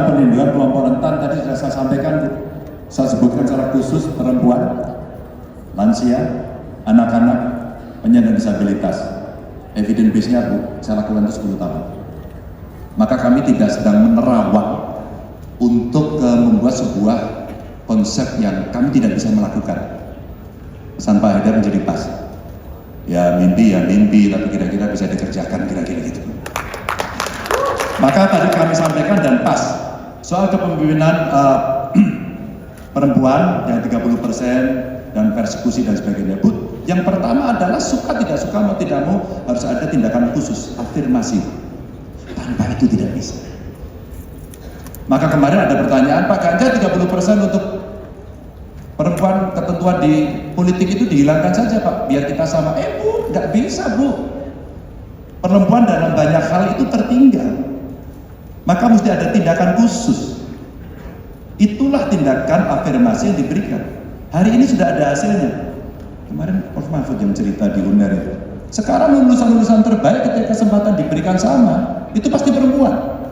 Perlindungan kelompok rentan tadi sudah saya sampaikan, Bu. Saya sebutkan secara khusus perempuan, lansia, anak-anak, penyandang disabilitas. Evidence base-nya, Bu, saya lakukan itu 10 tahun. Maka kami tidak sedang menerawang untuk membuat sebuah konsep yang kami tidak bisa melakukan. Pesan Pak Haidar menjadi pas. Ya mimpi, tapi kira-kira bisa dikerjakan, kira-kira gitu. Maka tadi kami sampaikan dan pas soal kepemimpinan perempuan yang 30% dan persekusi dan sebagainya. Bu, yang pertama adalah suka tidak suka mau tidak mau harus ada tindakan khusus, afirmasi. Tanpa itu tidak bisa. Maka kemarin ada pertanyaan, Pak Ganjar 30% untuk perempuan, ketentuan di politik itu dihilangkan saja Pak, biar kita sama. Bu, nggak bisa Bu. Perempuan dalam banyak hal itu tertinggal. Maka mesti ada tindakan khusus. Itulah tindakan afirmasi yang diberikan. Hari ini sudah ada hasilnya. Kemarin Prof Mahfud yang cerita di UNER itu. Sekarang lulusan-lulusan terbaik ketika kesempatan diberikan sama, itu pasti perempuan.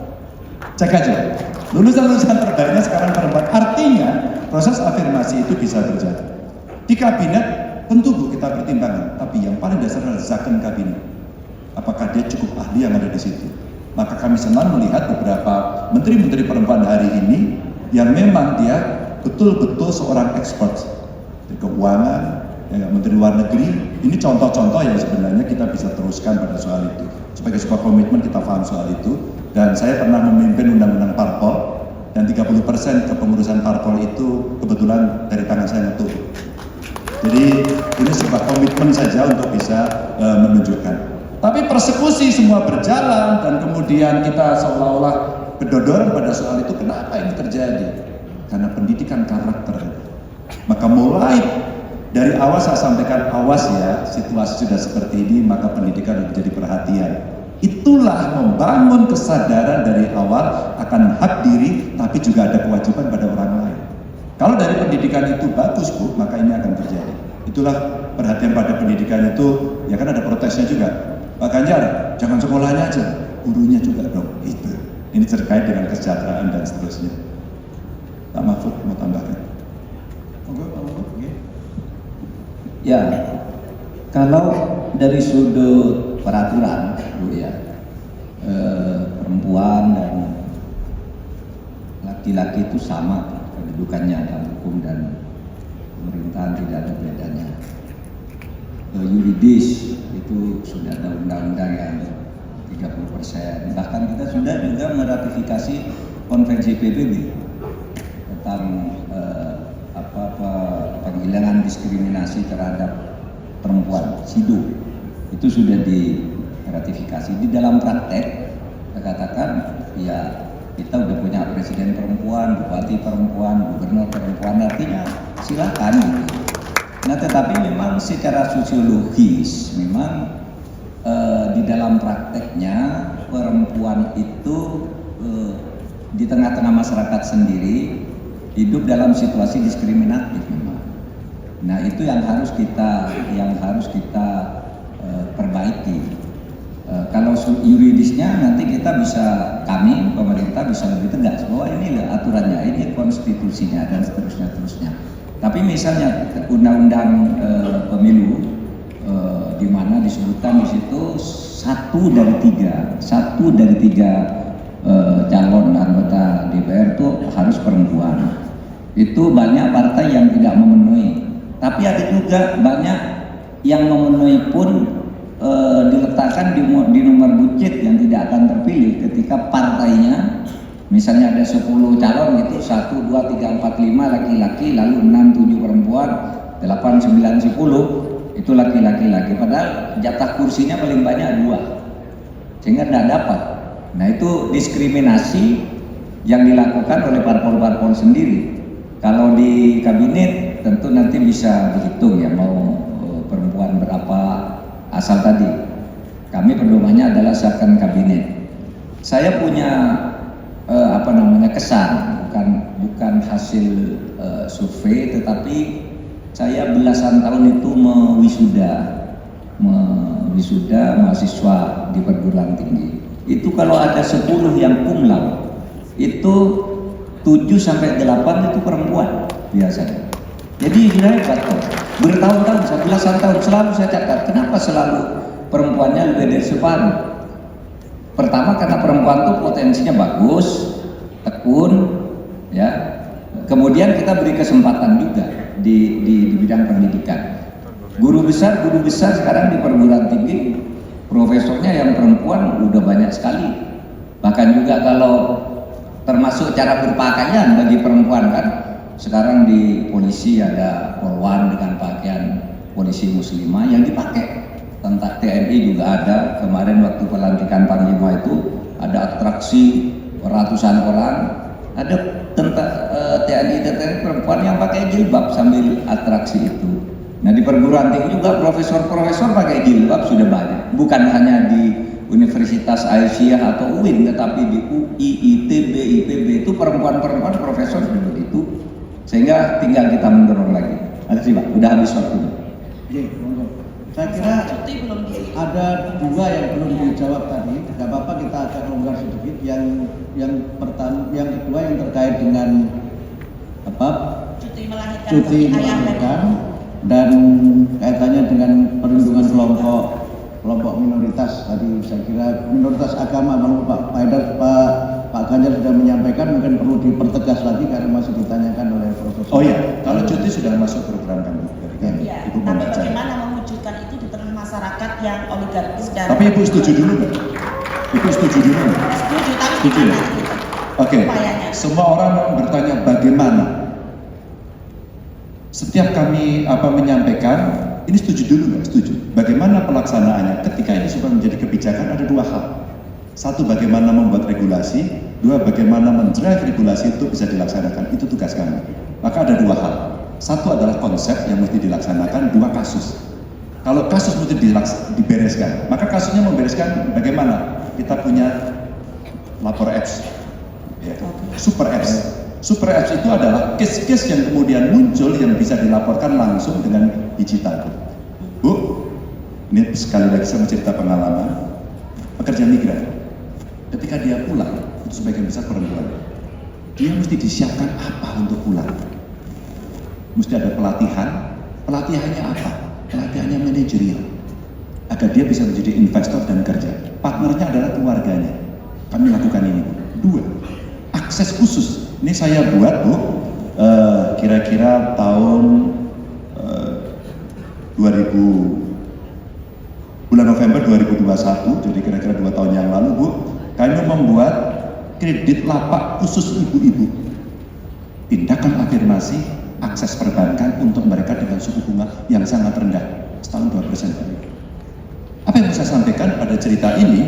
Cek aja. Lulusan-lulusan terbaiknya sekarang perempuan. Artinya proses afirmasi itu bisa terjadi. Di kabinet tentu Bu kita pertimbangkan, tapi yang paling dasar adalah zakon kabinet. Apakah dia cukup ahli yang ada di situ? Maka kami senang melihat beberapa menteri-menteri perempuan hari ini yang memang dia betul-betul seorang expert di keuangan, ya, menteri luar negeri. Ini contoh-contoh yang sebenarnya kita bisa teruskan pada soal itu. Sebagai sebuah komitmen kita paham soal itu. Dan saya pernah memimpin undang-undang parpol dan 30% kepengurusan parpol itu kebetulan dari tangan saya itu. Jadi ini sebuah komitmen saja untuk bisa menunjukkan. Tapi persekusi semua berjalan dan kemudian kita seolah-olah kedodoran pada soal itu. Kenapa ini terjadi? Karena pendidikan karakter. Maka mulai dari awal saya sampaikan, awas ya, situasi sudah seperti ini, maka pendidikan harus menjadi perhatian. Itulah membangun kesadaran dari awal akan hak diri, tapi juga ada kewajiban pada orang lain. Kalau dari pendidikan itu bagus Bu, maka ini akan terjadi. Itulah perhatian pada pendidikan itu, ya kan ada protesnya juga. Pak Ganjar, jangan sekolahnya aja, gurunya juga dong. Itu. Ini terkait dengan kesejahteraan dan seterusnya. Pak Mahfud mau tambahkan? Ya, kalau dari sudut peraturan, Bu ya, perempuan dan laki-laki itu sama kedudukannya dalam hukum dan pemerintahan, tidak ada bedanya. Yuridis itu sudah ada undang-undang yang 30%. Bahkan kita sudah juga meratifikasi konvensi PBB tentang penghilangan diskriminasi terhadap perempuan, SIDO. Itu sudah diratifikasi. Di dalam praktek saya katakan ya kita udah punya presiden perempuan, bupati perempuan, gubernur perempuan, artinya silakan gitu. Nah tetapi memang secara sosiologis memang di dalam prakteknya perempuan itu di tengah-tengah masyarakat sendiri hidup dalam situasi diskriminatif memang. Nah itu yang harus kita perbaiki. Kalau yuridisnya nanti kita bisa, kami pemerintah bisa lebih tegas bahwa ini aturannya, ini konstitusinya dan seterusnya. Tapi misalnya undang-undang pemilu di mana disebutkan di situ satu dari tiga calon anggota DPR itu harus perempuan. Itu banyak partai yang tidak memenuhi. Tapi ada juga banyak yang memenuhi pun diletakkan di nomor buncit yang tidak akan terpilih ketika partainya misalnya ada 10 calon gitu, 1, 2, 3, 4, 5 laki-laki, lalu 6, 7 perempuan, 8, 9, 10 itu laki-laki. Padahal jatah kursinya paling banyak 2 sehingga tidak dapat. Nah itu diskriminasi yang dilakukan oleh parpol-parpol sendiri. Kalau di kabinet tentu nanti bisa dihitung ya mau perempuan berapa, asal tadi kami pedomannya adalah zakon kabinet. Saya punya kesan, bukan hasil survei, tetapi saya belasan tahun itu mewisuda mahasiswa di perguruan tinggi. itu kalau ada 10 yang cum laude, itu 7 sampai 8 itu perempuan biasanya. Jadi sudah hebat tuh. Bertahun-tahun, belasan tahun selalu saya catat, kenapa selalu perempuannya lebih dari separuh? Pertama karena perempuan tuh potensinya bagus, tekun, ya. Kemudian kita beri kesempatan juga di bidang pendidikan. Guru besar sekarang di perguruan tinggi, profesornya yang perempuan udah banyak sekali. Bahkan juga kalau termasuk cara berpakaian bagi perempuan kan, sekarang di polisi ada polwan dengan pakaian polisi muslimah yang dipakai. Tentang TNI juga ada, kemarin waktu pelantikan Panglima itu ada atraksi ratusan orang, ada TNI perempuan yang pakai jilbab sambil atraksi itu. Nah di perguruan tinggi juga profesor-profesor pakai jilbab sudah banyak, bukan hanya di Universitas Aisyah atau UIN, tetapi di UI, ITB, IPB itu perempuan-perempuan profesor sudah begitu, sehingga tinggal kita mendorong lagi. Makasih Pak, udah habis waktunya. Saya kira ada 2 yang perlu dijawab tadi. Tidak apa-apa kita agak longgar sedikit. Yang kedua yang terkait dengan apa? Cuti melahirkan dan kaitannya dengan perlindungan kelompok minoritas. Tadi saya kira minoritas agama, kalau Pak Ganjar sudah menyampaikan, mungkin perlu dipertegas lagi karena masih ditanyakan oleh Profesor. Oh iya, kalau cuti sudah masuk program kami. Ya, Ibu tapi membaca. bagaimana mewujudkan itu di tengah masyarakat yang oligarkis dan Tapi Ibu setuju dulu nggak? Ibu setuju dulu nggak? setuju, tapi Setuju ya? gimana gitu? Oke, Upayanya. semua orang bertanya bagaimana. Setiap kami menyampaikan, ini setuju dulu nggak? Setuju. Bagaimana pelaksanaannya? Ketika ini sudah menjadi kebijakan, ada 2 hal. 1, bagaimana membuat regulasi. 2, bagaimana men-drive regulasi itu bisa dilaksanakan. Itu tugas kami. Maka ada 2 hal. 1 adalah konsep yang mesti dilaksanakan, 2 kasus. Kalau kasus mesti dibereskan, maka kasusnya membereskan bagaimana? Kita punya lapor apps, ya, super apps. Super apps itu adalah case-case yang kemudian muncul yang bisa dilaporkan langsung dengan digital. Bu, ini sekali lagi saya cerita pengalaman pekerja migran. Ketika dia pulang, itu sebagian besar perempuan. Dia mesti disiapkan apa untuk pulang? Mesti ada pelatihan. Pelatihannya apa? Pelatihannya manajerial, agar dia bisa menjadi investor dan kerja. Partnernya adalah keluarganya. Kami lakukan ini. 2, akses khusus. Ini saya buat Bu, kira-kira tahun 2000 bulan November 2021, jadi kira-kira 2 tahun yang lalu Bu, kami membuat kredit lapak khusus ibu-ibu. Tindakan afirmasi akses perbankan untuk mereka dengan suku bunga yang sangat rendah, setahun 2%. Apa yang saya sampaikan pada cerita ini,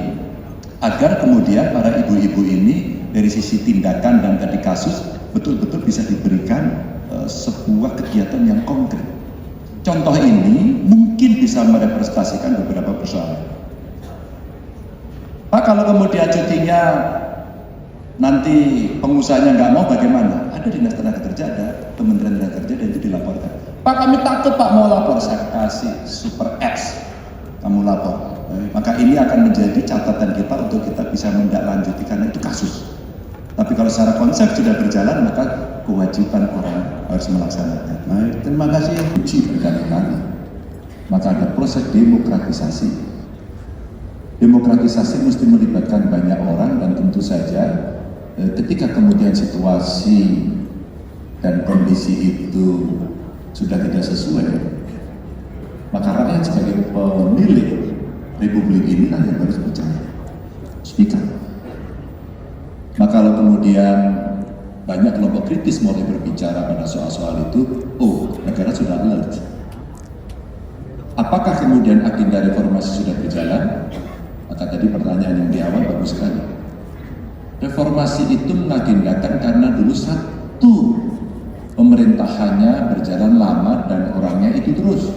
agar kemudian para ibu-ibu ini dari sisi tindakan dan tadi kasus betul-betul bisa diberikan sebuah kegiatan yang konkret. Contoh ini mungkin bisa merepresentasikan beberapa persoalan. Pak, kalau kemudian cutinya nanti pengusahanya nggak mau bagaimana? Ada Dinas Tenaga Kerja, ada Kementerian Tenaga Kerja, dan itu dilaporkan. Pak, kami takut Pak mau lapor. Saya kasih super apps, kamu lapor. Maka ini akan menjadi catatan kita untuk kita bisa menindaklanjuti karena itu kasus. Tapi kalau secara konsep sudah berjalan, maka kewajiban orang harus melaksanakan. Baik, terima kasih. Uji berkali-kali. Maka ada proses demokratisasi. Demokratisasi mesti melibatkan banyak orang dan tentu saja ketika kemudian situasi dan kondisi itu sudah tidak sesuai, maka rakyat sebagai pemilik republik inilah yang harus bicara, speak up. Maka kalau kemudian banyak kelompok kritis mulai berbicara pada soal-soal itu, oh, negara sudah alert. Apakah kemudian agenda reformasi sudah berjalan? Maka tadi pertanyaan yang di awal bagus sekali. Reformasi itu mengagendakan karena dulu 1, pemerintahannya berjalan lama dan orangnya itu terus,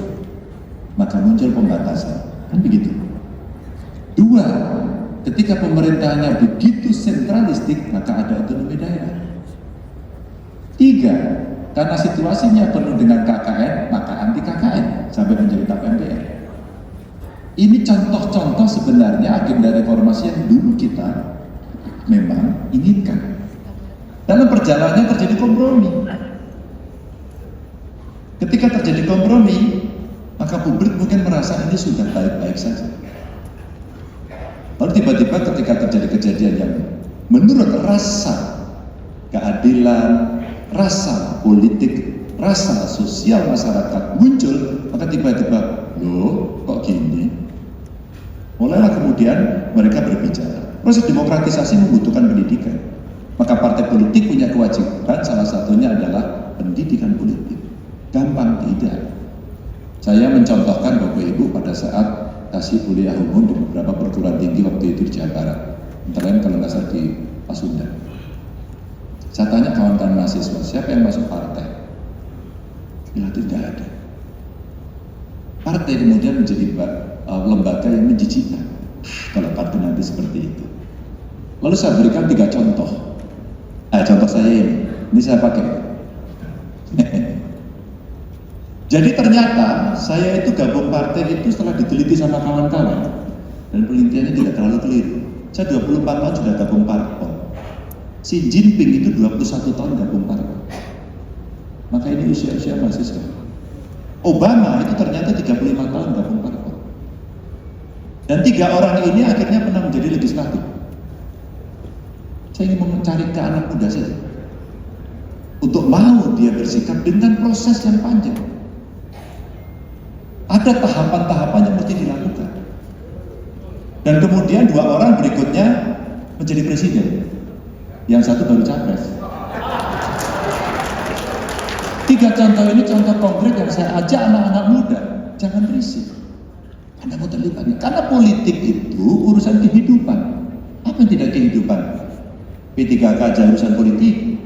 maka muncul pembatasan, kan begitu. 2, ketika pemerintahannya begitu sentralistik, maka ada otonomi daerah. 3, karena situasinya penuh dengan KKN, maka anti KKN sampai menjadi tap MPR. Ini contoh-contoh sebenarnya agenda reformasi yang dulu kita memang inginkan. Dalam perjalanannya terjadi kompromi. Ketika terjadi kompromi, maka publik mungkin merasa ini sudah baik-baik saja. Lalu tiba-tiba ketika terjadi kejadian yang menurut rasa keadilan, rasa politik, rasa sosial masyarakat muncul, maka tiba-tiba, loh kok gini? Mulailah kemudian mereka berbicara. Proses demokratisasi membutuhkan pendidikan. Maka partai politik punya kewajiban, salah satunya adalah pendidikan politik. Gampang tidak. Saya mencontohkan Bapak Ibu pada saat kasih kuliah umum di beberapa perguruan tinggi waktu itu di Jawa Barat. Antara lain kalau nggak salah di Pasundan. Saya tanya kawan-kawan mahasiswa, siapa yang masuk partai? Ya tidak ada. Partai kemudian menjadi lembaga yang menjijikan. Kalau partai nanti seperti itu. Lalu saya berikan 3 contoh. Contoh saya ini saya pakai. Jadi ternyata saya itu gabung partai itu setelah diteliti sama kawan-kawan dan penelitiannya tidak terlalu keliru. Saya 24 tahun sudah gabung parpol. Xi Jinping itu 21 tahun gabung parpol. Maka ini usia-usia mahasiswa. Obama itu ternyata 35 tahun gabung parpol. Dan 3 orang ini akhirnya pernah menjadi legislatif. Saya ingin mencari ke anak muda saja. Untuk mau dia bersikap dengan proses yang panjang. Ada tahapan-tahapan yang mesti dilakukan. Dan kemudian 2 orang berikutnya menjadi presiden. Yang satu baru capres. 3 contoh ini contoh konkret yang saya ajak anak-anak muda. Jangan risih. Anda mau terlibat. Karena politik itu urusan kehidupan. Apa yang tidak kehidupan? P3K aja urusan politik.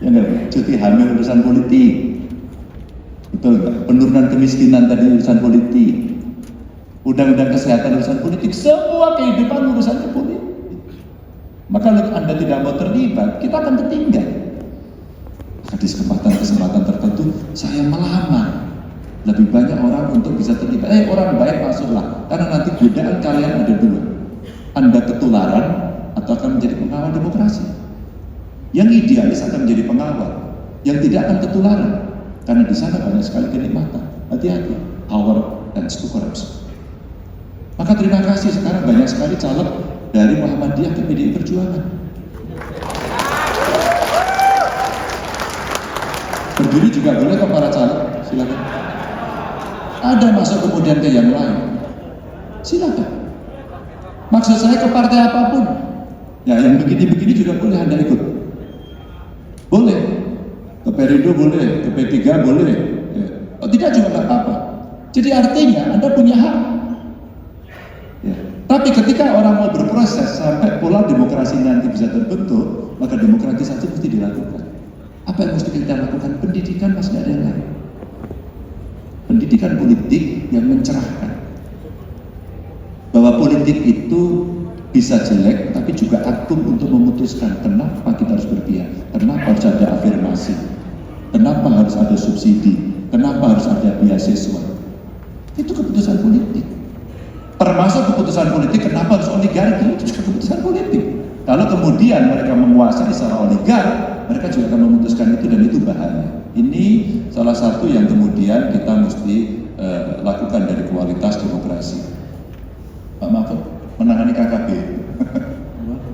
Ya enggak? Cuti hamil urusan politik. Betul enggak? Penurunan kemiskinan tadi urusan politik. Undang-undang kesehatan urusan politik. Semua kehidupan urusan politik. Maka kalau Anda tidak mau terlibat, kita akan tertinggal. Maka di kesempatan tertentu saya melamar lebih banyak orang untuk bisa terlibat. Orang baik masuklah, karena nanti godaan kalian ada 2. Anda ketularan atau akan menjadi pengawal demokrasi. Yang idealis akan menjadi pengawal, yang tidak akan ketularan, karena di sana banyak sekali kenikmatan. Hati-hati, power tends to corruption. Maka terima kasih sekarang banyak sekali caleg dari Muhammadiyah ke PDI Perjuangan. Berdiri juga boleh kok para caleg, silakan. Ada masuk kemudian ke yang lain, silakan. Maksud saya ke partai apapun, ya yang begini-begini juga boleh Anda ikut. Boleh, ke Perindo boleh, ke P3 boleh. Ya. Oh, tidak juga nggak apa-apa. Jadi artinya Anda punya hak. Ya. Tapi ketika orang mau berproses sampai pola demokrasi nanti bisa terbentuk, maka demokratisasi mesti dilakukan. Apa yang mesti kita lakukan? Pendidikan masih ada yang lain. Pendidikan politik yang mencerahkan. Bahwa politik itu bisa jelek, tapi juga akum untuk memutuskan kenapa kita harus berpihak, kenapa harus ada afirmasi, kenapa harus ada subsidi, kenapa harus ada beasiswa. Itu keputusan politik. Termasuk keputusan politik kenapa harus oligarki, itu juga keputusan politik. Kalau kemudian mereka menguasai secara oligarki, mereka juga akan memutuskan itu, dan itu bahaya. Ini salah satu yang kemudian kita mesti lakukan dari kualitas demokrasi. Pak Mahfud menangani KKB.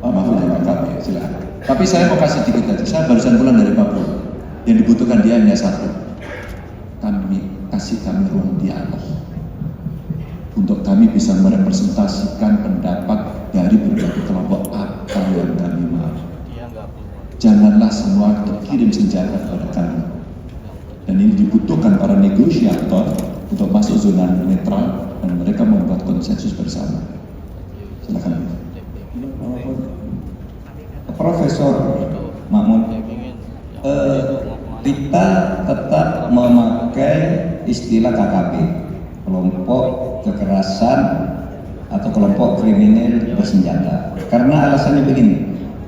Pak Mahfud dari KKB, silakan. Tapi saya mau kasih dikit aja. Saya barusan pulang dari Papua. Yang dibutuhkan dia hanya satu. Kami ruang dialog. Untuk kami bisa merepresentasikan pendapat dari berbagai kelompok apa yang kami mau. Janganlah semua dikirim senjata kepada kami. Dan ini dibutuhkan para negosiator untuk masuk zona netral dan mereka membuat konsensus bersama. Silakan. Profesor Mahmud, kita tetap memakai istilah KKB, kelompok kekerasan atau kelompok kriminal bersenjata. Karena alasannya begini,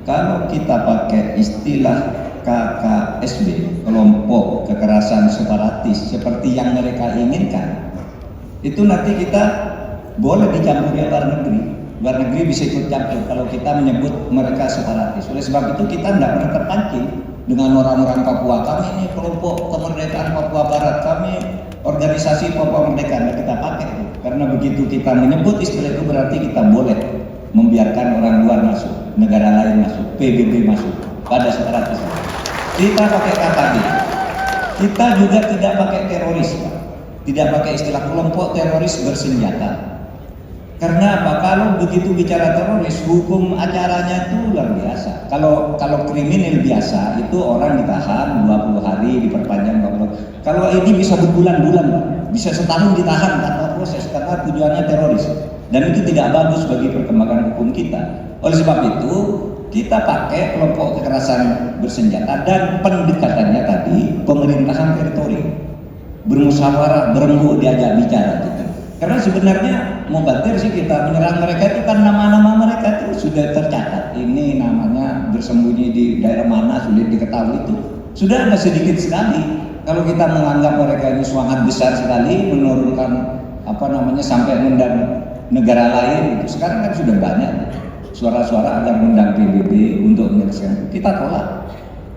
kalau kita pakai istilah KKSB, kelompok kekerasan separatis seperti yang mereka inginkan, itu nanti kita boleh dicampuri luar negeri. Luar negeri bisa ikut campur kalau kita menyebut mereka separatis. Oleh sebab itu kita tidak pernah terpancing dengan orang-orang Papua. Kami ini kelompok kemerdekaan Papua Barat, kami organisasi Papua Merdeka, tidak kita pakai itu. Karena begitu kita menyebut istilah itu berarti kita boleh membiarkan orang luar masuk, negara lain masuk, PBB masuk pada separatis. Kita pakai KKB. Kita juga tidak pakai teroris, Pak. Tidak pakai istilah kelompok teroris bersenjata. Karena apa? Kalau begitu bicara teroris, hukum acaranya itu luar biasa. Kalau kriminal biasa itu orang ditahan 20 hari, diperpanjang 20. Kalau ini bisa berbulan-bulan, Pak. Bisa setahun ditahan tanpa proses karena tujuannya teroris. Dan itu tidak bagus bagi perkembangan hukum kita. Oleh sebab itu, kita pakai kelompok kekerasan bersenjata dan pendekatannya tadi pemerintahan teritori. Bermusyawarah, berembuk, diajak bicara gitu. Karena sebenarnya mubatir sih kita menyerang mereka itu kan nama-nama mereka itu sudah tercatat. Ini namanya bersembunyi di daerah mana sulit diketahui itu. Sudah ada sedikit sekali. Kalau kita menganggap mereka ini sangat besar sekali menurunkan sampai mengundang negara lain itu sekarang kan sudah banyak suara-suara agar mengundang PBB untuk menyelesaikan itu.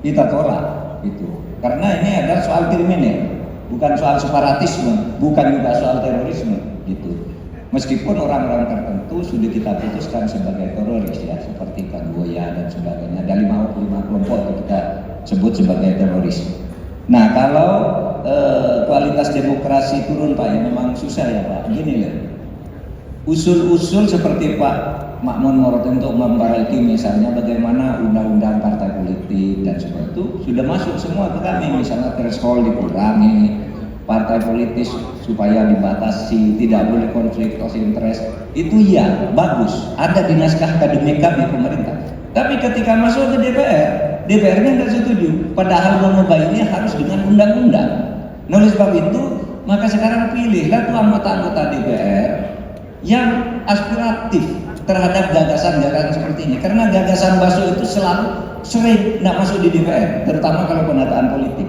Kita tolak itu. Karena ini adalah soal kriminal. Bukan soal separatisme, bukan juga soal terorisme gitu. Meskipun orang-orang tertentu sudah kita putuskan sebagai teroris ya, seperti Kamboya dan sebagainya. Ada 55 kelompok yang kita sebut sebagai teroris. Nah, kalau kualitas demokrasi turun Pak, ya memang susah ya Pak. Gini loh, usul-usul seperti Pak Makmun Morot untuk memperbaiki misalnya bagaimana undang-undang partai politik dan sebagainya itu sudah masuk semua ke kami, misalnya threshold dikurangi, partai politis supaya dibatasi, tidak boleh konflik of interest, itu ya bagus, ada di naskah akademik kami pemerintah. Tapi ketika masuk ke DPR-nya tidak setuju, padahal mengubah ini harus dengan undang-undang. Nah, oleh sebab itu maka sekarang pilihlah tuh anggota-anggota DPR yang aspiratif terhadap gagasan-gagasan seperti ini, karena gagasan Baso itu selalu sering tidak masuk di DPR, terutama kalau penataan politik.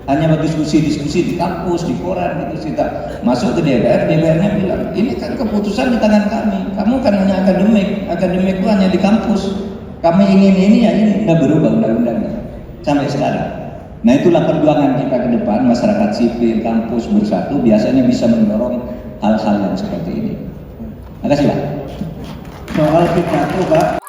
Hanya berdiskusi-diskusi di kampus, di koran gitu, kita masuk ke DPR, DPR-nya bilang, ini kan keputusan di tangan kami, kamu kan hanya akademik itu hanya di kampus, kami ingin ini ya ini, tidak berubah undang-undangnya sampai sekarang. Nah, itulah perjuangan kita ke depan, masyarakat sipil, kampus bersatu biasanya bisa mendorong hal-hal yang seperti ini. Terima kasih Pak. Soal pidato Pak.